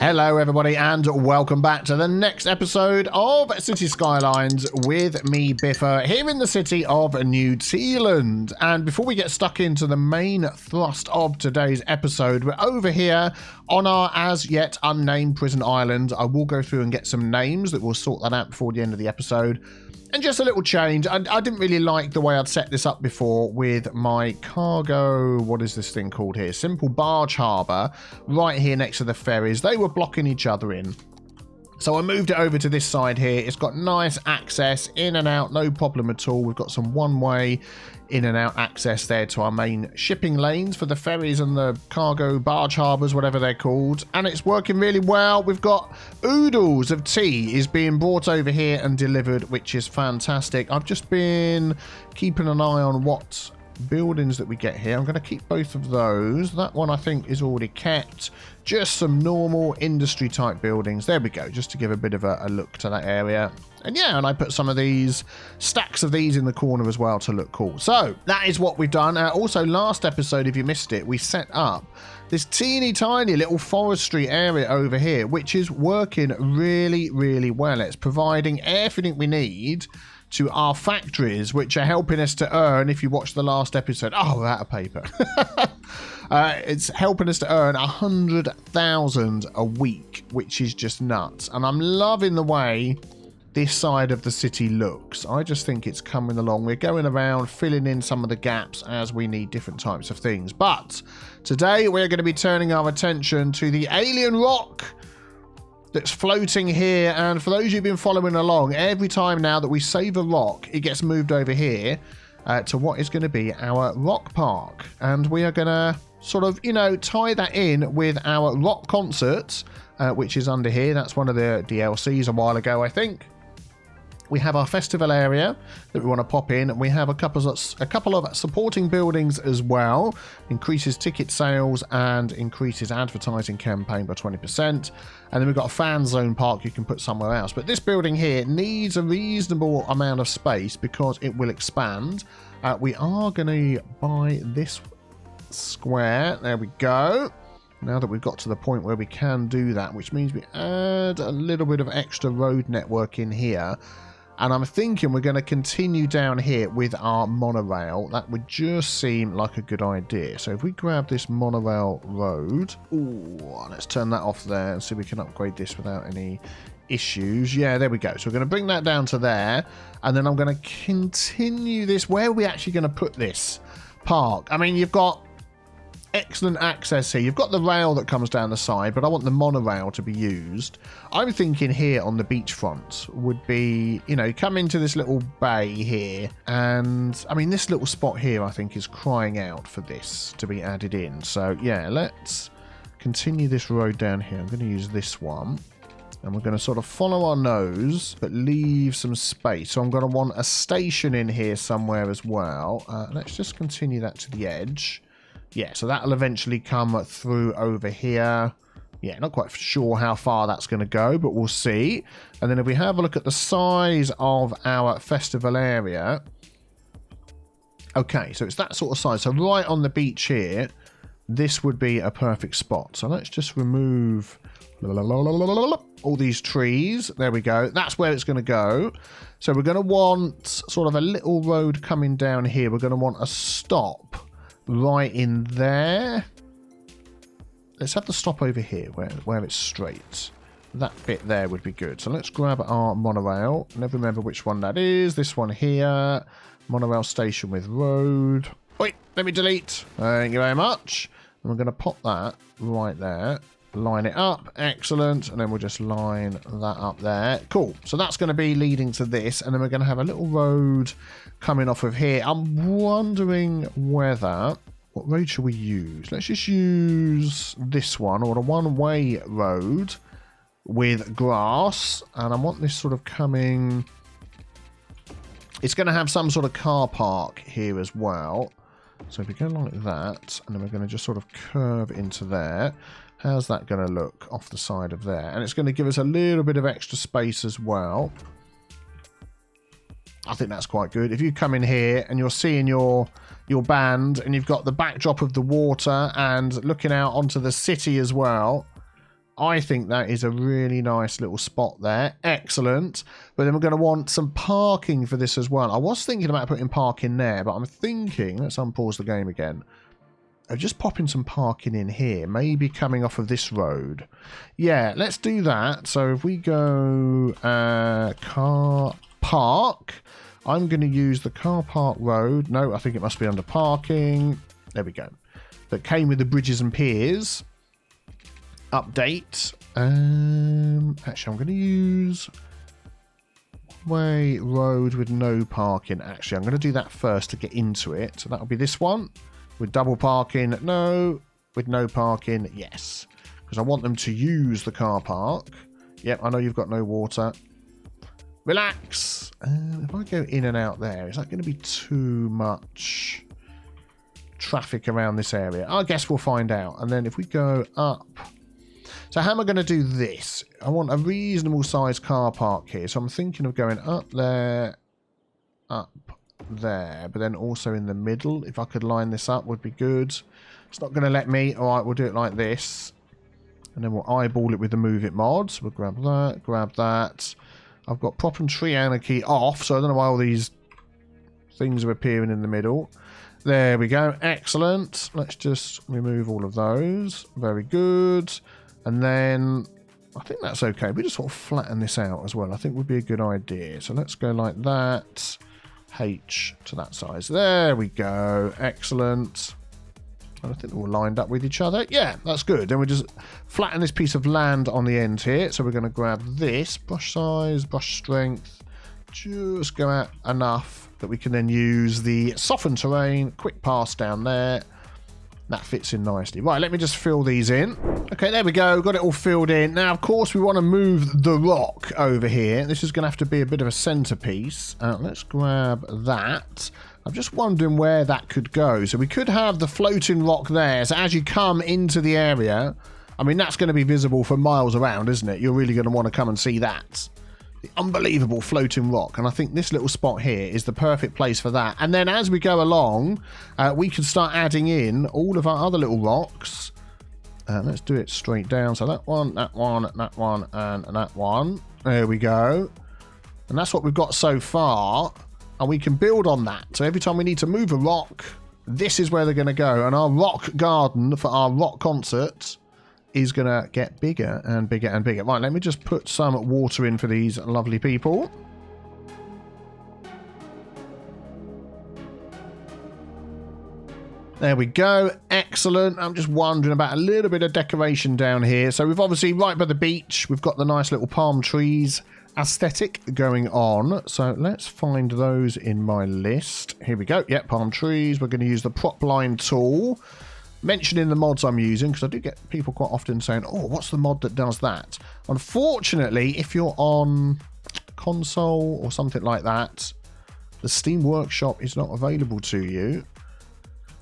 Hello everybody and welcome back to the next episode of Cities Skylines with me, Biffa, here in the city of New Tealand. And before we get stuck into the main thrust of today's episode, we're over here on our as yet unnamed prison island. I will go through and get some names that will sort that out before the end of the episode. And just a little change. I didn't really like the way I'd set this up before with my cargo, what is this thing called here? Simple barge harbour right here next to the ferries. They were blocking each other in. So I moved it over to this side here. It's got nice access in and out, no problem at all. We've got some one-way in and out access there to our main shipping lanes for the ferries and the cargo barge harbours, whatever they're called. And it's working really well. We've got oodles of tea is being brought over here and delivered, which is fantastic. I've just been keeping an eye on what buildings that we get here. I'm going to keep both of those. That one I think is already kept. Just some normal industry type buildings. There we go, just to give a bit of a look to that area. And yeah, and I put some of these stacks of these in the corner as well to look cool. So that is what we've done. Also, last episode, if you missed it, we set up this teeny tiny little forestry area over here, which is working really, really well. It's providing everything we need to our factories, which are helping us to earn, if you watch the last episode, oh, we're out of paper. It's helping us to earn 100,000 a week, which is just nuts. And I'm loving the way this side of the city looks. I just think it's coming along. We're going around filling in some of the gaps as we need different types of things. But today we're going to be turning our attention to the alien rock that's floating here. And for those who've been following along, every time now that we save a rock, it gets moved over here to what is going to be our rock park. And we are going to sort of, you know, tie that in with our rock concerts, which is under here. That's one of the DLCs a while ago, I think. We have our festival area that we want to pop in. We have a couple of supporting buildings as well. Increases ticket sales and increases advertising campaign by 20%. And then we've got a fan zone park you can put somewhere else. But this building here needs a reasonable amount of space because it will expand. We are going to buy this square. There we go. Now that we've got to the point where we can do that, which means we add a little bit of extra road network in here. And I'm thinking we're going to continue down here with our monorail. That would just seem like a good idea. So if we grab this monorail road, ooh, let's turn that off there and see if we can upgrade this without any issues. Yeah, there we go. So we're going to bring that down to there. And then I'm going to continue this. Where are we actually going to put this park? I mean, you've got excellent access here. You've got the rail that comes down the side, but I want the monorail to be used. I'm thinking here on the beachfront would be, you know, come into this little bay here. And I mean, this little spot here, I think, is crying out for this to be added in. So yeah, let's continue this road down here. I'm going to use this one. And we're going to sort of follow our nose, but leave some space. So I'm going to want a station in here somewhere as well. Let's just continue that to the edge. Yeah, so that'll eventually come through over here. Yeah, not quite sure how far that's going to go, but we'll see. And then if we have a look at the size of our festival area. Okay, so it's that sort of size. So right on the beach here, this would be a perfect spot. So let's just remove all these trees. There we go. That's where it's going to go. So we're going to want sort of a little road coming down here. We're going to want a stop right in there. Let's have the stop over here where it's straight. That bit there would be good. So let's grab our monorail. Never remember which one that is. This one here. Monorail station with road. Wait, let me delete. Thank you very much. And we're going to pop that right there. Line it up. Excellent. And then we'll just line that up there. Cool. So that's going to be leading to this. And then we're going to have a little road coming off of here. I'm wondering whether... What road should we use? Let's just use this one, or a one-way road with grass. And I want this sort of coming... It's going to have some sort of car park here as well. So if we go like that, and then we're going to just sort of curve into there. How's that going to look off the side of there? And it's going to give us a little bit of extra space as well. I think that's quite good. If you come in here and you're seeing your band and you've got the backdrop of the water and looking out onto the city as well, I think that is a really nice little spot there. Excellent. But then we're going to want some parking for this as well. I was thinking about putting parking there, but I'm thinking, let's unpause the game again, of just popping some parking in here, maybe coming off of this road. Yeah, let's do that. So if we go car park, I'm going to use the car park road. No, I think it must be under parking. There we go. That came with the bridges and piers. Update. Actually, I'm going to use way road with no parking. Actually, I'm going to do that first to get into it. So that'll be this one with double parking. No, with no parking. Yes, because I want them to use the car park. Yep, I know you've got no water. Relax. If I go in and out there, is that going to be too much traffic around this area? I guess we'll find out. And then if we go up. So how am I going to do this? I want a reasonable sized car park here. So I'm thinking of going up there, but then also in the middle. If I could line this up would be good. It's not going to let me. All right, we'll do it like this. And then we'll eyeball it with the Move It mod. So we'll grab that. I've got Prop and Tree Anarchy off, so I don't know why all these things are appearing in the middle. There we go. Excellent. Let's just remove all of those. Very good. And then I think that's okay. We just sort of flatten this out as well. I think would be a good idea. So let's go like that. H to that size. There we go. Excellent. And I think they're all lined up with each other. Yeah, that's good. Then we just flatten this piece of land on the end here. So we're going to grab this. Brush size, brush strength. Just go out enough that we can then use the soften terrain. Quick pass down there. That fits in nicely. Right, let me just fill these in. Okay, there we go. Got it all filled in. Now, of course, we want to move the rock over here. This is going to have to be a bit of a centerpiece. Let's grab that. I'm just wondering where that could go. So we could have the floating rock there. So as you come into the area, I mean, that's going to be visible for miles around, isn't it? You're really going to want to come and see that. The unbelievable floating rock. And I think this little spot here is the perfect place for that. And then as we go along, we can start adding in all of our other little rocks. Let's do it straight down. So that one, and that one. There we go. And that's what we've got so far. And we can build on that. So every time we need to move a rock, this is where they're going to go. And our rock garden for our rock concert is going to get bigger and bigger and bigger. Right, let me just put some water in for these lovely people. There we go. Excellent. I'm just wondering about a little bit of decoration down here. So we've obviously, right by the beach, we've got the nice little palm trees aesthetic going on. So let's find those in my list. Here we go. Yep, palm trees. We're going to use the prop line tool. Mentioning the mods I'm using, because I do get people quite often saying, oh, what's the mod that does that? Unfortunately, if you're on console or something like that, the Steam Workshop is not available to you.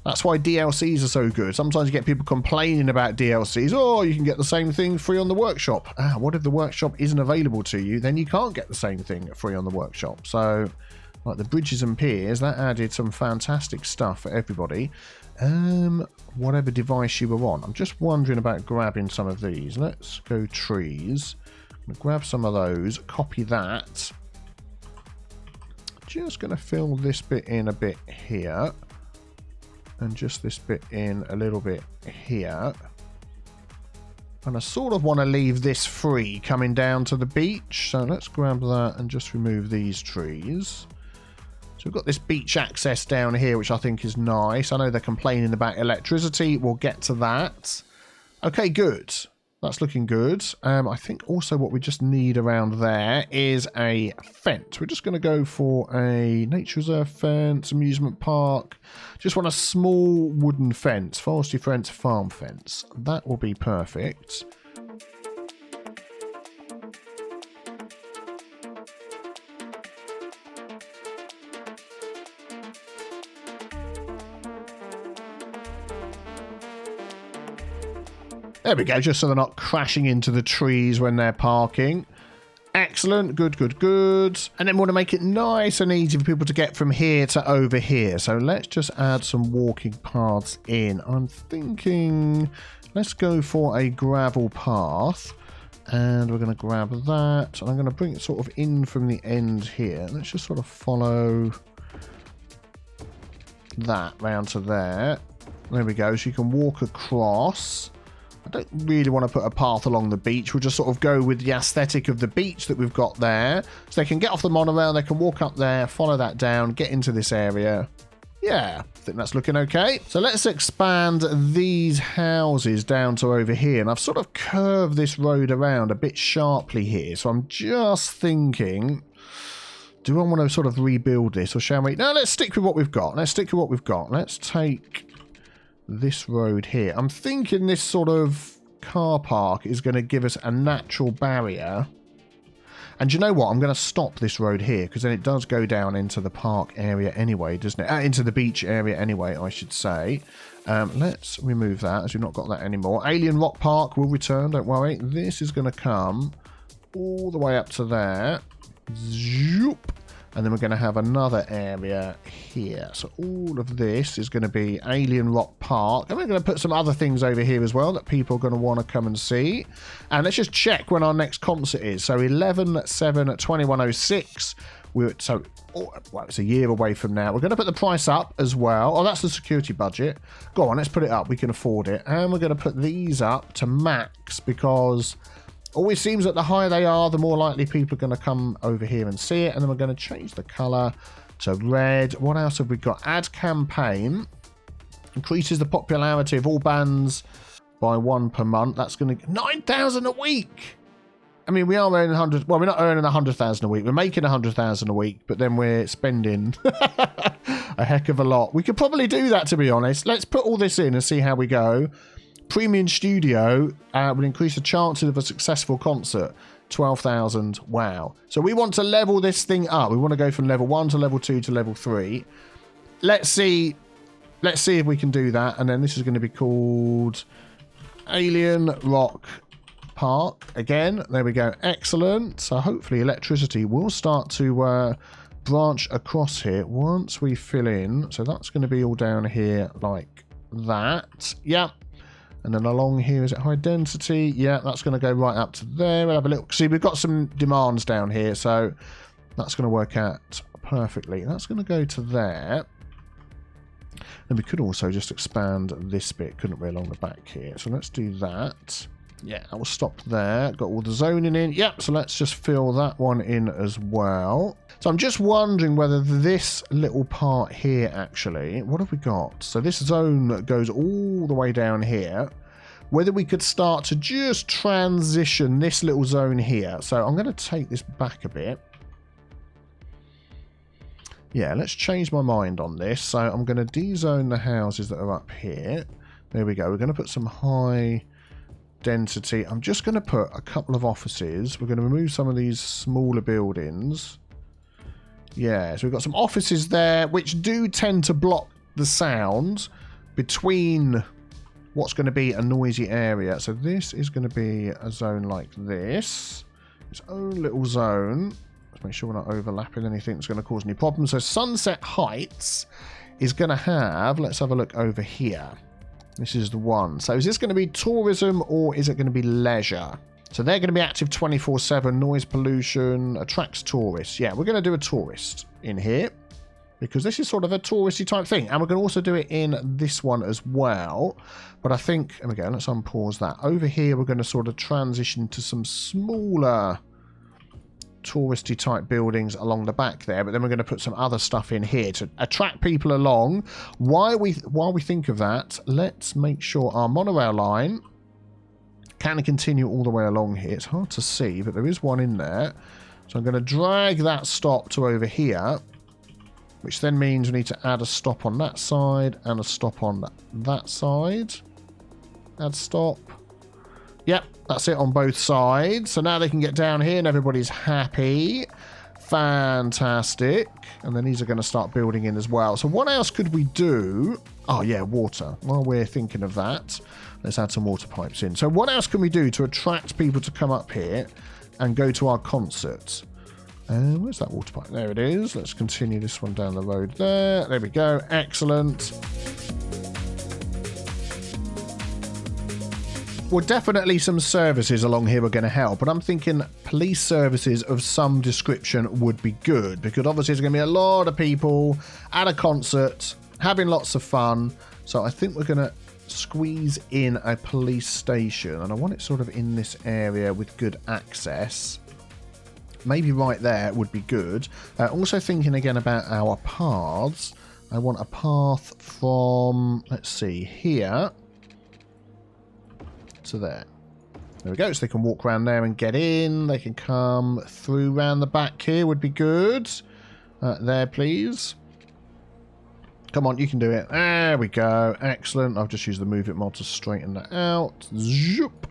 That's why DLCs are so good. Sometimes you get people complaining about DLCs. Oh, you can get the same thing free on the Workshop. What if the Workshop isn't available to you? Then you can't get the same thing free on the Workshop. So, like the bridges and piers, that added some fantastic stuff for everybody. Whatever device you were on. I'm just wondering about grabbing some of these. Let's go trees. I'm going to grab some of those. Copy that. Just going to fill this bit in a bit here. And just this bit in a little bit here. And I sort of want to leave this free coming down to the beach. So let's grab that and just remove these trees. So we've got this beach access down here, which I think is nice. I know they're complaining about electricity. We'll get to that. Okay, good. That's looking good. I think also what we just need around there is a fence. We're just going to go for a nature reserve fence, amusement park. Just want a small wooden fence, forestry fence, farm fence. That will be perfect. There we go, just so they're not crashing into the trees when they're parking. Excellent, good, good, good. And then we want to make it nice and easy for people to get from here to over here. So let's just add some walking paths in. I'm thinking Let's go for a gravel path. And we're going to grab that. And I'm going to bring it sort of in from the end here. Let's just sort of follow that round to there. There we go. So you can walk across. I don't really want to put a path along the beach. We'll just sort of go with the aesthetic of the beach that we've got there. So they can get off the monorail. They can walk up there, follow that down, get into this area. Yeah, I think that's looking okay. So let's expand these houses down to over here. And I've sort of curved this road around a bit sharply here. So I'm just thinking, do I want to sort of rebuild this or shall we? No, let's stick with what we've got. Let's stick with what we've got. Let's take this road here. I'm thinking this sort of car park is going to give us a natural barrier. And you know what? I'm going to stop this road here because then it does go down into the park area anyway, doesn't it? Into the beach area anyway, I should say. Let's remove that as we've not got that anymore. Alien Rock Park will return, don't worry. This is going to come all the way up to there. Zoop. And then we're going to have another area here. So all of this is going to be Alien Rock Park. And we're going to put some other things over here as well that people are going to want to come and see. And let's just check when our next concert is. So 11/7/2106. It's a year away from now. We're going to put the price up as well. Oh, that's the security budget. Go on, let's put it up. We can afford it. And we're going to put these up to max because always seems that the higher they are, the more likely people are going to come over here and see it. And then we're going to change the colour to red. What else have we got? Add campaign. Increases the popularity of all bands by 1 per month. That's going to... 9,000 a week! I mean, we are earning 100... Well, we're not earning 100,000 a week. We're making 100,000 a week, but then we're spending a heck of a lot. We could probably do that, to be honest. Let's put all this in and see how we go. Premium studio will increase the chances of a successful concert. 12,000. Wow. So we want to level this thing up. We want to go from level 1 to level 2 to level 3. Let's see if we can do that. And then this is going to be called Alien Rock Park. Again, there we go. Excellent. So hopefully electricity will start to branch across here once we fill in. So that's going to be all down here like that. Yep. And then along here, is it high density? Yeah, that's going to go right up to there. We'll have a little... See, we've got some demands down here, so that's going to work out perfectly. That's going to go to there. And we could also just expand this bit, couldn't we, along the back here? So let's do that. Yeah, I will stop there. Got all the zoning in. Yep, so let's just fill that one in as well. So I'm just wondering whether this little part here, actually, what have we got? So this zone goes all the way down here. Whether we could start to just transition this little zone here. So I'm going to take this back a bit. Yeah, let's change my mind on this. So I'm going to de-zone the houses that are up here. There we go. We're going to put some high density. I'm just going to put a couple of offices. We're going to remove some of these smaller buildings. Yeah, so we've got some offices there which do tend to block the sound between what's going to be a noisy area. So this is going to be a zone like this. Its own little zone. Let's make sure we're not overlapping anything that's going to cause any problems. So Sunset Heights is going to have... Let's have a look over here. This is the one. So is this going to be tourism or is it going to be leisure? So they're going to be active 24/7. Noise pollution attracts tourists. Yeah, we're going to do a tourist in here because this is sort of a touristy type thing. And we're going to also do it in this one as well. But I think, there we go, let's unpause that. Over here, we're going to sort of transition to some smaller touristy type buildings along the back there. But then we're going to put some other stuff in here to attract people along. While we think of that, let's make sure our monorail line can continue all the way along here. It's hard to see, but there is one in there. So I'm going to drag that stop to over here, which then means we need to add a stop on that side and a stop on that side. Add stop. Yep, that's it on both sides. So now they can get down here and everybody's happy. Fantastic. And then these are going to start building in as well. So what else could we do? Oh, yeah, water. While we're thinking of that, let's add some water pipes in. So what else can we do to attract people to come up here and go to our concerts? Where's that water pipe? There it is. Let's continue this one down the road there. There we go. Excellent. Well, definitely some services along here are going to help, but I'm thinking police services of some description would be good, because obviously there's going to be a lot of people at a concert having lots of fun. So I think we're going to squeeze in a police station, and I want it sort of in this area with good access. Maybe right there would be good. Also thinking again about our paths. I want a path from, let's see, here to there. There we go. So they can walk around there and get in. They can come through round the back here would be good. There, please. Come on, you can do it. There we go. Excellent. I've just used the Move It mod to straighten that out. Zoop.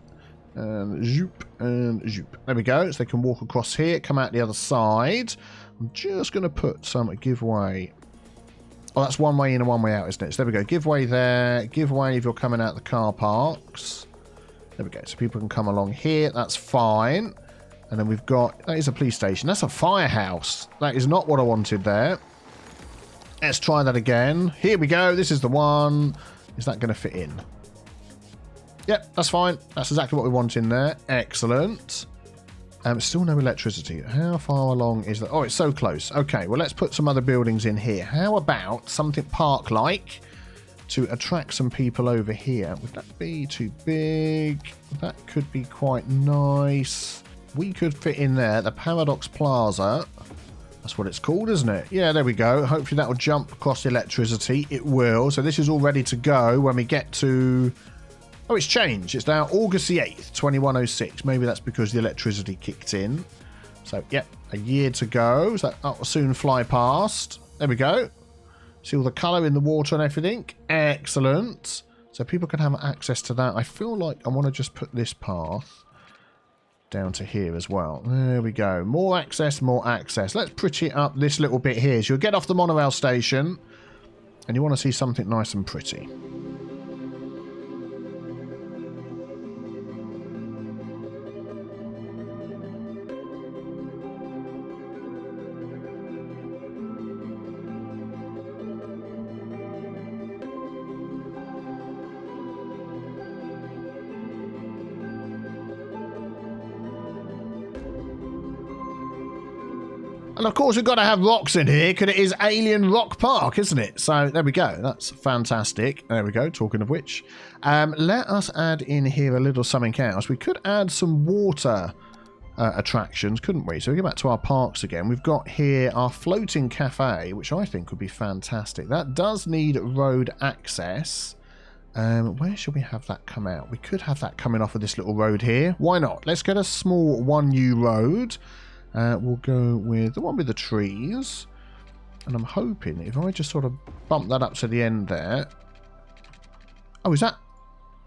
And zoop. And zoop. There we go. So they can walk across here, come out the other side. I'm just going to put some giveaway. Oh, that's one way in and one way out, isn't it? So there we go. Give way there. Give way if you're coming out the car parks. There we go. So people can come along here. That's fine. And then we've got... That is a police station. That's a firehouse. That is not what I wanted there. Let's try that again. Here we go. This is the one. Is that going to fit in? Yep, that's fine. That's exactly what we want in there. Excellent. Still no electricity. How far along is that? Oh, it's so close. Okay, well, let's put some other buildings in here. How about something park-like to attract some people over here? Would that be too big? That could be quite nice. We could fit in there. The Paradox Plaza. That's what it's called, isn't it? Yeah, there we go. Hopefully that will jump across the electricity. It will. So this is all ready to go when we get to... Oh, it's changed. It's now August the 8th, 2106. Maybe that's because the electricity kicked in. So, yep, a year to go. So that will soon fly past. There we go. See all the colour in the water and everything. Excellent. So people can have access to that. I feel like I want to just put this path down to here as well. There we go. More access, more access. Let's pretty up this little bit here. So you'll get off the monorail station and you want to see something nice and pretty. And of course, we've got to have rocks in here because it is Alien Rock Park, isn't it? So there we go. That's fantastic. There we go. Talking of which, let us add in here a little something else. We could add some water attractions, couldn't we? So we go back to our parks again. We've got here our floating cafe, which I think would be fantastic. That does need road access. Where should we have that come out? We could have that coming off of this little road here. Why not? Let's get a small one new road. We'll go with the one with the trees. And I'm hoping if I just sort of bump that up to the end there. Oh, is that?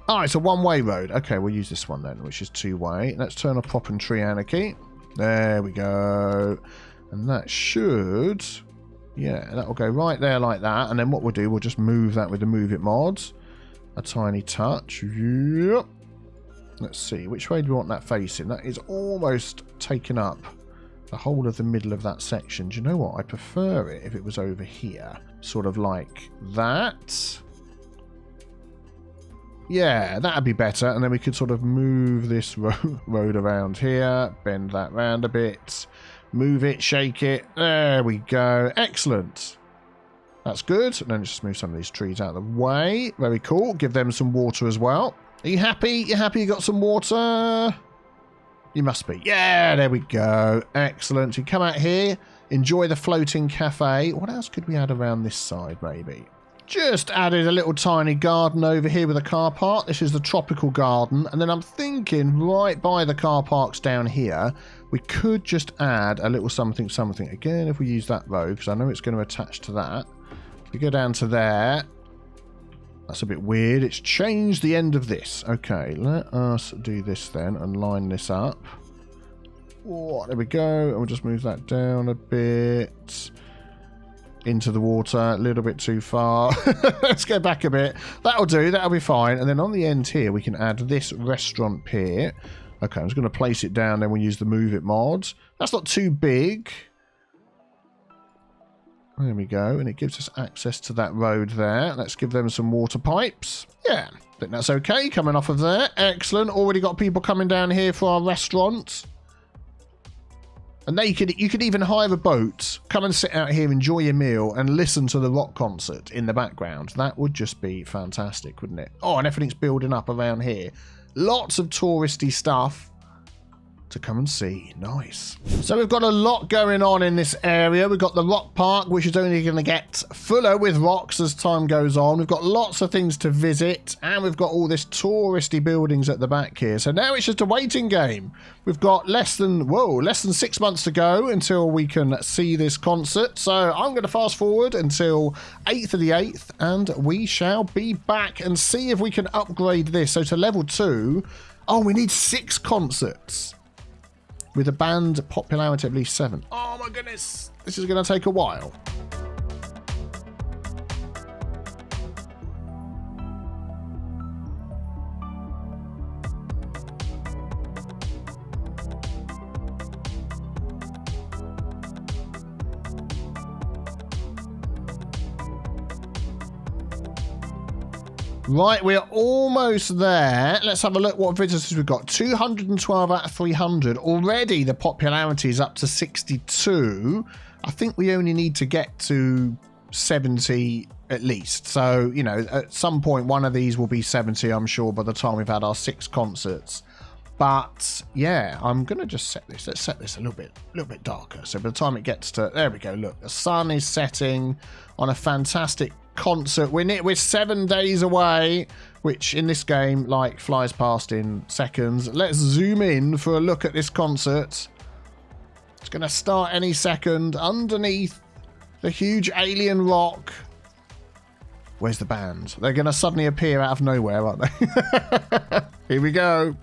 Oh, it's a one-way road. Okay, we'll use this one then, which is two-way. Let's turn off Prop and Tree Anarchy. There we go. And that should... Yeah, that will go right there like that. And then what we'll do, we'll just move that with the Move It mod. A tiny touch. Yep. Let's see. Which way do we want that facing? That is almost taken up the whole of the middle of that section. Do you know what? I prefer it if it was over here. Sort of like that. Yeah, that'd be better. And then we could sort of move this road around here. Bend that round a bit. Move it, shake it. There we go. Excellent. That's good. And then just move some of these trees out of the way. Very cool. Give them some water as well. Are you happy? You happy you got some water? You must be. Yeah, there we go. Excellent. You come out here, enjoy the floating cafe. What else could we add around this side, maybe? Just added a little tiny garden over here with a car park. This is the tropical garden. And then I'm thinking right by the car parks down here, we could just add a little something, something. Again, if we use that road, because I know it's going to attach to that. If we go down to there. That's a bit weird. It's changed the end of this. Okay, let us do this then and line this up. Oh, there we go. And we'll just move that down a bit. Into the water. A little bit too far. Let's go back a bit. That'll do. That'll be fine. And then on the end here, we can add this restaurant pier. Okay, I'm just going to place it down. Then we'll use the Move It mod. That's not too big. There we go, and it gives us access to that road there. Let's give them some water pipes. Yeah, I think that's okay, coming off of there. Excellent. Already got people coming down here for our restaurant. And there you could even hire a boat, come and sit out here, enjoy your meal, and listen to the rock concert in the background. That would just be fantastic, wouldn't it? Oh, and everything's building up around here. Lots of touristy stuff to come and see. Nice. So we've got a lot going on in this area. We've got the rock park, which is only going to get fuller with rocks as time goes on. We've got lots of things to visit, and we've got all this touristy buildings at the back here. So now it's just a waiting game. We've got less than 6 months to go until we can see this concert. So I'm going to fast forward until 8th of the 8th, and we shall be back and see if we can upgrade this. So to level 2, oh, we need 6 concerts. With a band popularity of at least 7. Oh my goodness. This is going to take a while. Right, we're almost there. Let's have a look what visitors we've got. 212 out of 300. Already the popularity is up to 62. I think we only need to get to 70 at least. So, you know, at some point one of these will be 70, I'm sure, by the time we've had our 6 concerts. But yeah, I'm going to just set this. Let's set this a little bit darker. So by the time it gets to, there we go. Look, the sun is setting on a fantastic concert. We're 7 days away, which in this game like flies past in seconds. Let's zoom in for a look at this concert. It's going to start any second underneath the huge alien rock. Where's the band? They're going to suddenly appear out of nowhere, aren't they? Here we go.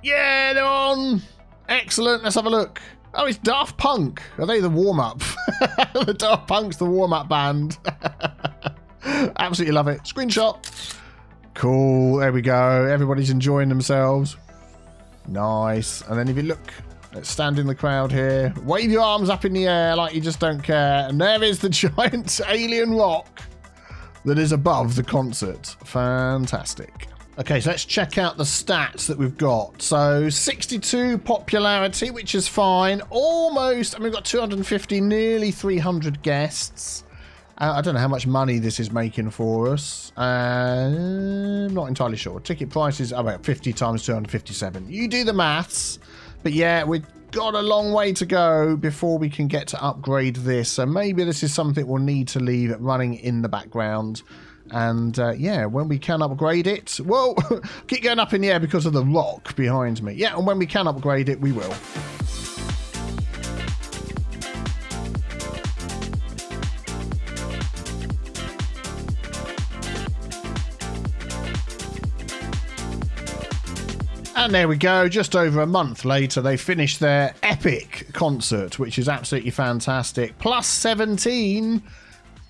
Yeah, they're on. Excellent. Let's have a look. Oh, it's Daft Punk. Are they the warm-up? The Daft Punk's the warm-up band. Absolutely love it. Screenshot. Cool. There we go. Everybody's enjoying themselves. Nice. And then if you look, let's stand in the crowd here. Wave your arms up in the air like you just don't care. And there is the giant alien rock that is above the concert. Fantastic. Okay, so let's check out the stats that we've got. So 62 popularity, which is fine. Almost, I mean, we've got 250, nearly 300 guests. I don't know how much money this is making for us. I'm not entirely sure. Ticket price is about 50 times 257. You do the maths. But yeah, we've got a long way to go before we can get to upgrade this. So maybe this is something we'll need to leave running in the background. And yeah, when we can upgrade it, well, keep going up in the air because of the rock behind me. Yeah, and when we can upgrade it, we will. And there we go, just over a month later, they finished their epic concert, which is absolutely fantastic. Plus 17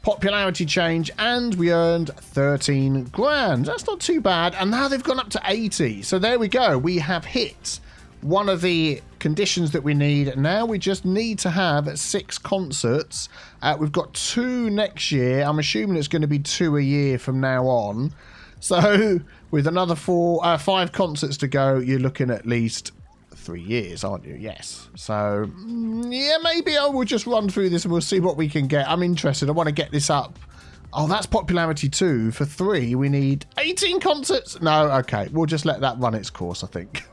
popularity change, and we earned 13 grand. That's not too bad. And now they've gone up to 80. So there we go. We have hit one of the conditions that we need. Now we just need to have 6 concerts. We've got 2 next year. I'm assuming it's going to be 2 a year from now on. So with another 5 concerts to go, you're looking at least 3 years, aren't you? Yes. So yeah, maybe I will just run through this and we'll see what we can get. I'm interested. I want to get this up. Oh, that's popularity 2. For 3 we need 18 concerts. No, okay, we'll just let that run its course, I think.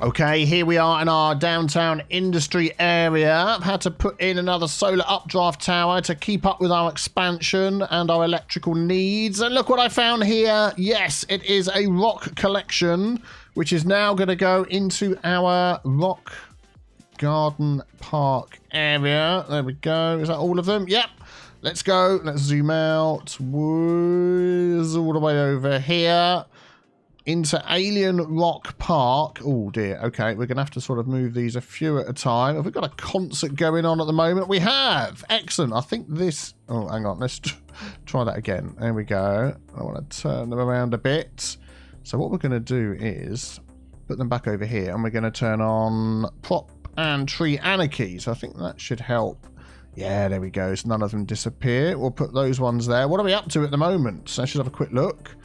Okay, here we are in our downtown industry area. I've had to put in another solar updraft tower to keep up with our expansion and our electrical needs. And look what I found here. Yes, it is a rock collection, which is now going to go into our rock garden park area. There we go. Is that all of them? Yep. Let's go. Let's zoom out. Who's all the way over here. into Alien Rock Park. Oh dear. Okay, we're going to have to sort of move these a few at a time. Have we got a concert going on at the moment? We have. Excellent. I think this... Oh, hang on. Let's try that again. There we go. I want to turn them around a bit. So what we're going to do is put them back over here, and we're going to turn on Prop and Tree Anarchy. So I think that should help. Yeah, there we go. So none of them disappear. We'll put those ones there. What are we up to at the moment? So I should have a quick look.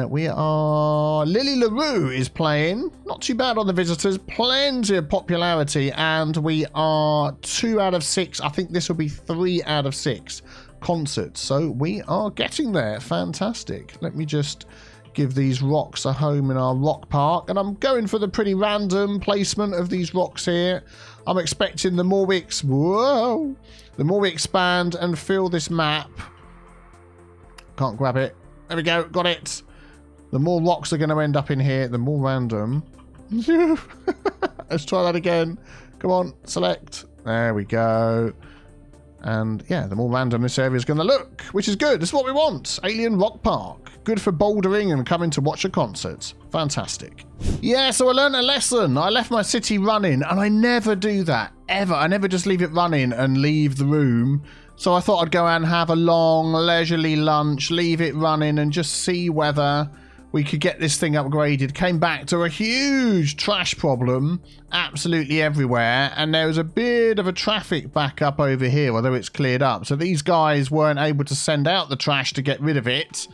We are... Lily LaRue is playing. Not too bad on the visitors. Plenty of popularity. And we are 2 out of 6. I think this will be 3 out of 6 concerts. So we are getting there. Fantastic. Let me just give these rocks a home in our rock park. And I'm going for the pretty random placement of these rocks here. I'm expecting the more we... Whoa! The more we expand and fill this map... Can't grab it. There we go, got it. The more rocks are going to end up in here, the more random. Let's try that again. Come on, select. There we go. And yeah, the more random this area is going to look, which is good. This is what we want. Alien Rock Park. Good for bouldering and coming to watch a concert. Fantastic. Yeah, so I learned a lesson. I left my city running, and I never do that, ever. I never just leave it running and leave the room. So I thought I'd go out and have a long, leisurely lunch, leave it running, and just see whether we could get this thing upgraded. Came back to a huge trash problem absolutely everywhere, and there was a bit of a traffic backup over here, although it's cleared up. So these guys weren't able to send out the trash to get rid of it,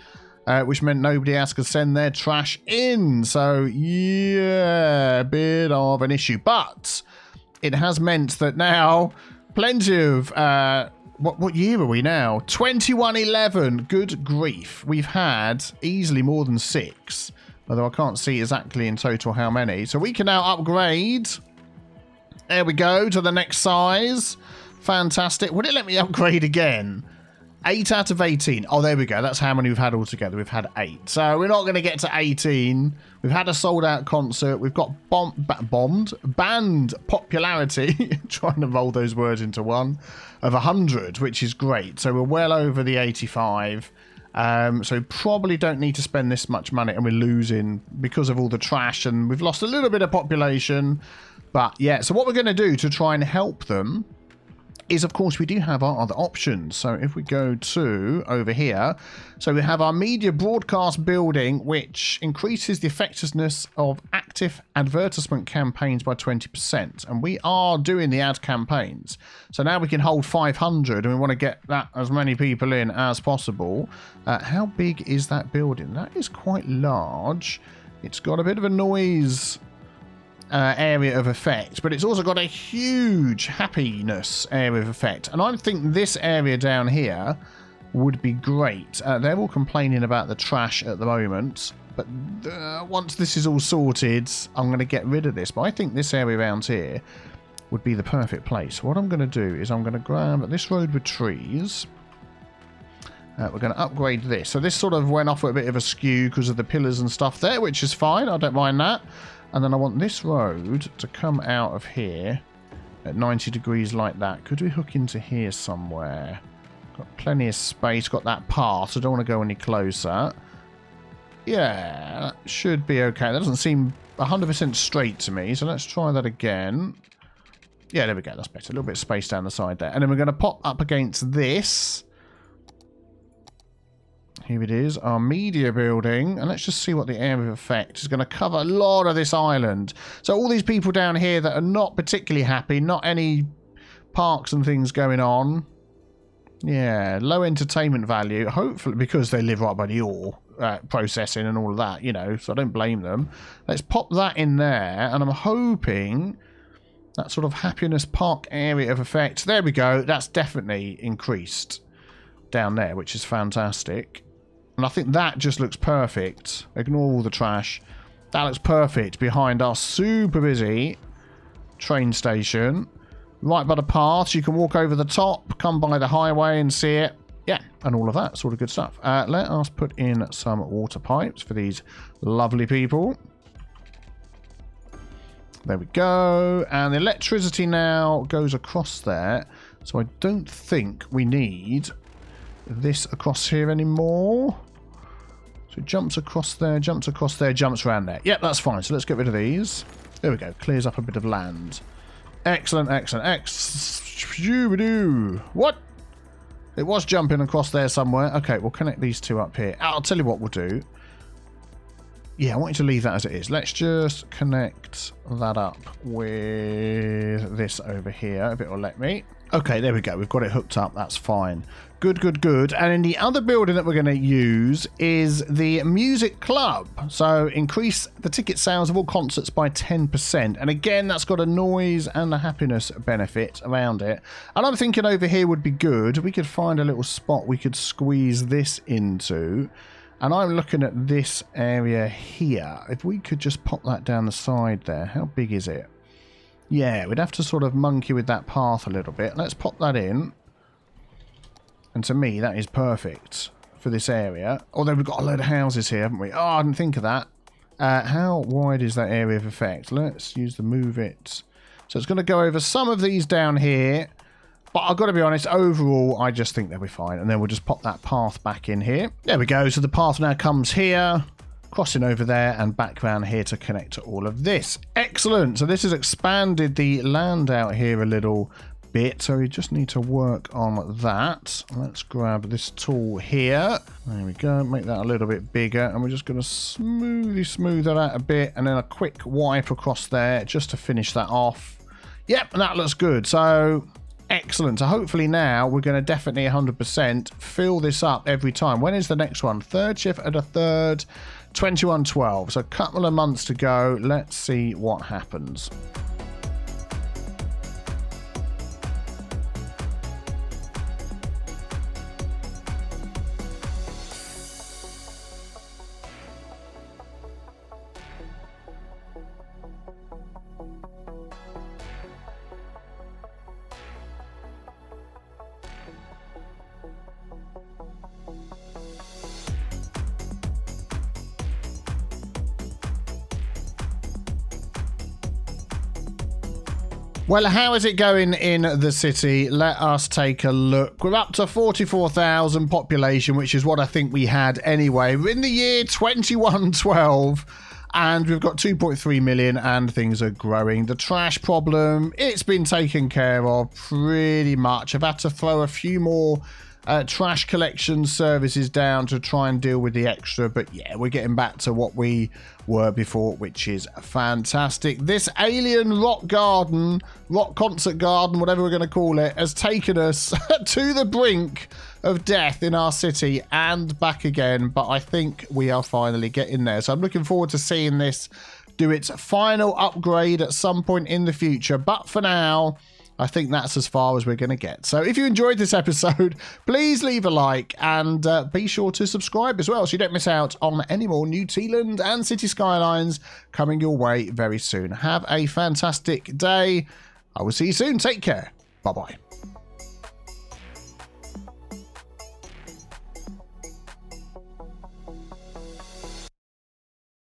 which meant nobody else could send their trash in. So yeah, a bit of an issue. But it has meant that now plenty of... What year are we now? 2111. Good grief. We've had easily more than 6. Although I can't see exactly in total how many. So we can now upgrade. There we go. To the next size. Fantastic. Would it let me upgrade again? 8 out of 18. Oh, there we go. That's how many we've had altogether. We've had 8. So we're not going to get to 18. We've had a sold-out concert. We've got band popularity, trying to roll those words into one, of 100, which is great. So we're well over the 85. So probably don't need to spend this much money, and we're losing because of all the trash, and we've lost a little bit of population. But yeah, so what we're going to do to try and help them is, of course, we do have our other options. So if we go to over here, so we have our media broadcast building, which increases the effectiveness of active advertisement campaigns by 20%. And we are doing the ad campaigns. So now we can hold 500, and we want to get that as many people in as possible. How big is that building? That is quite large. It's got a bit of a noise area of effect, but it's also got a huge happiness area of effect, and I think this area down here would be great. They're all complaining about the trash at the moment, but once this is all sorted, I'm going to get rid of this. But I think this area around here would be the perfect place. What I'm going to do is I'm going to grab this road with trees. We're going to upgrade this. So this sort of went off a bit of a skew because of the pillars and stuff there, which is fine. I don't mind that. And then I want this road to come out of here at 90 degrees like that. Could we hook into here somewhere? Got plenty of space. Got that path. So I don't want to go any closer. Yeah, that should be okay. That doesn't seem 100% straight to me. So let's try that again. Yeah, there we go. That's better. A little bit of space down the side there. And then we're going to pop up against this. Here it is, our media building, and let's just see what the area of effect is going to cover. A lot of this island. So all these people down here that are not particularly happy, not any parks and things going on. Yeah, low entertainment value, hopefully because they live right by the ore processing and all of that, you know, so I don't blame them. Let's pop that in there, and I'm hoping that sort of happiness park area of effect. There we go, that's definitely increased down there, which is fantastic. And I think that just looks perfect. Ignore all the trash. That looks perfect behind our super busy train station. Right by the path, you can walk over the top, come by the highway and see it. Yeah, and all of that sort of good stuff. Let us put in some water pipes for these lovely people. There we go. And the electricity now goes across there. So I don't think we need this across here anymore. So So it jumps across there, jumps around there. Yep, that's fine. So let's get rid of these. There we go. Clears up a bit of land. Excellent, excellent. What? It was jumping across there somewhere. Okay, we'll connect these two up here. I'll tell you what we'll do. Yeah, I want you to leave that as it is. Let's just connect that up with this over here, if it will let me. Okay, there we go. We've got it hooked up. That's fine. Good, good, good. And then the other building that we're going to use is the music club. So increase the ticket sales of all concerts by 10%. And again, that's got a noise and a happiness benefit around it. And I'm thinking over here would be good. We could find a little spot we could squeeze this into. And I'm looking at this area here. If we could just pop that down the side there. How big is it? Yeah, we'd have to sort of monkey with that path a little bit. Let's pop that in. And to me, that is perfect for this area. Although we've got a load of houses here, haven't we? Oh, I didn't think of that. How wide is that area of effect? Let's use the move it. So it's going to go over some of these down here. But I've got to be honest, overall, I just think they'll be fine. And then we'll just pop that path back in here. There we go. So the path now comes here, crossing over there and back around here to connect to all of this. Excellent. So this has expanded the land out here a little bit. So we just need to work on that. Let's grab this tool here. There we go. Make that a little bit bigger. And we're just going to smooth that out a bit. And then a quick wipe across there just to finish that off. Yep, and that looks good. So excellent. So hopefully now we're going to definitely 100% fill this up every time. When is the next one? Third shift at a third, 2112. So a couple of months to go. Let's see what happens. Well, how is it going in the city? Let us take a look. We're up to 44,000 population, which is what I think we had anyway. We're in the year 2112, and we've got 2.3 million, and things are growing. The trash problem, it's been taken care of pretty much. I've had to throw a few more trash collection services down to try and deal with the extra, but yeah, we're getting back to what we were before, which is fantastic. This alien rock concert garden, whatever we're going to call it, has taken us to the brink of death in our city and back again, but I think we are finally getting there. So I'm looking forward to seeing this do its final upgrade at some point in the future, but for now, I think that's as far as we're going to get. So if you enjoyed this episode, please leave a like and be sure to subscribe as well so you don't miss out on any more new Tealand and City Skylines coming your way very soon. Have a fantastic day. I will see you soon. Take care. Bye-bye.